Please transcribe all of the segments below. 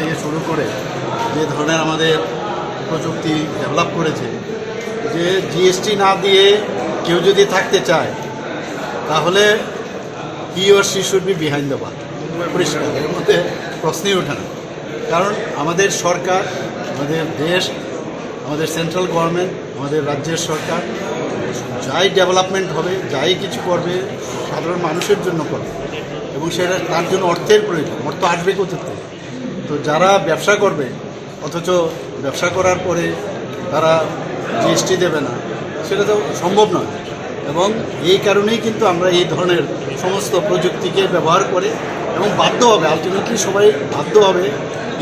থেকে শুরু করে যে ধরনের আমাদের প্রযুক্তি ডেভেলপ করেছে, যে জিএসটি না দিয়ে কেউ যদি থাকতে চায় তাহলে he or she should be behind the bar, পরিষ্কার, এর মধ্যে প্রশ্নই ওঠে না। কারণ আমাদের সরকার, আমাদের দেশ, আমাদের সেন্ট্রাল গভর্নমেন্ট, আমাদের রাজ্যের সরকার যাই ডেভেলপমেন্ট হবে, যাই কিছু করবে সাধারণ মানুষের জন্য করবে, এবং সেটা তার জন্য অর্থের প্রয়োজন। অর্থ আসবে কোথা থেকে? তো যারা ব্যবসা করবে অথচ ব্যবসা করার পরে তারা জিএসটি দেবে না, সেটা তো সম্ভব নয়। এবং এই কারণেই কিন্তু আমরা এই ধরনের সমস্ত প্রযুক্তিকে ব্যবহার করে, এবং বাধ্য হবে, আলটিমেটলি সবাই বাধ্য হবে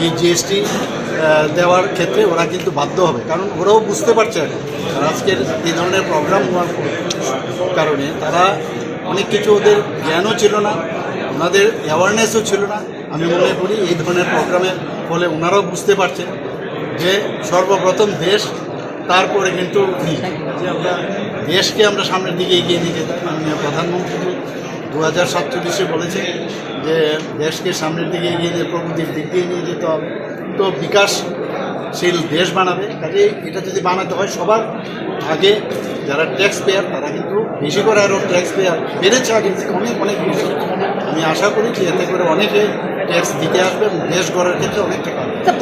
এই জিএসটি দেওয়ার ক্ষেত্রে। ওরা কিন্তু বাধ্য হবে, কারণ ওরাও বুঝতে পারছে এখন। আর আজকের এই ধরনের প্রোগ্রাম হওয়ার কারণে তারা অনেক কিছু, ওদের জ্ঞানও ছিল না, ওনাদের অ্যাওয়ারনেসও ছিল না। আমি মনে করি এই ধরনের প্রোগ্রামের ফলে ওনারাও বুঝতে পারছেন যে সর্বপ্রথম দেশ, তারপরে কিন্তু যে আমরা দেশকে আমরা সামনের দিকে এগিয়ে নিয়ে যেতে। মাননীয় প্রধানমন্ত্রী 2047 বলেছেন যে দেশকে সামনের দিকে এগিয়ে নিয়ে প্রগতির দিক দিয়ে নিয়ে যেতে হবে, তো বিকাশশীল দেশ বানাবে। কাজে এটা যদি বানাতে হয়, সবার আগে যারা ট্যাক্স পেয়ার তারা কিন্তু বেশি করে, আরও ট্যাক্স পেয়ার বেড়েছে আগে থেকে অনেক অনেক বেশি। আমি আশা করি যে এতে করে অনেকে ট্যাক্স দিতে আসবে এবং দেশ গড়ার ক্ষেত্রে অনেকটা কাজ।